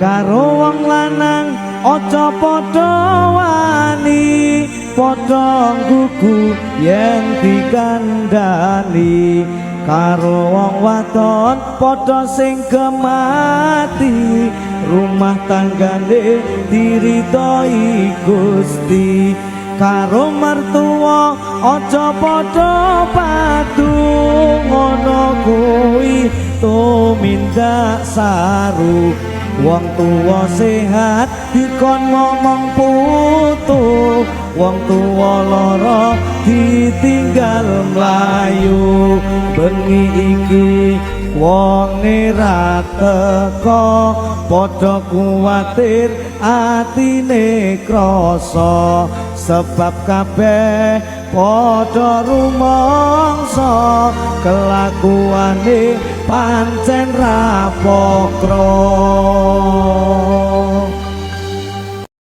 karo wong lanang aja padha wani padha gugu yen dikandhani karo wong wadon padha sing gemati rumah tanggane diridhoi Gusti karo mertua aja padha padu ngono kuwi tumindak saru wong tuwa sehat dikon ngomong putu wong tuwa lara ditinggal mlayu bengi iki wonge ra teka padha kuwatir atine krasa sebab kabeh padha rumangsa kelakuane pancen rapokro.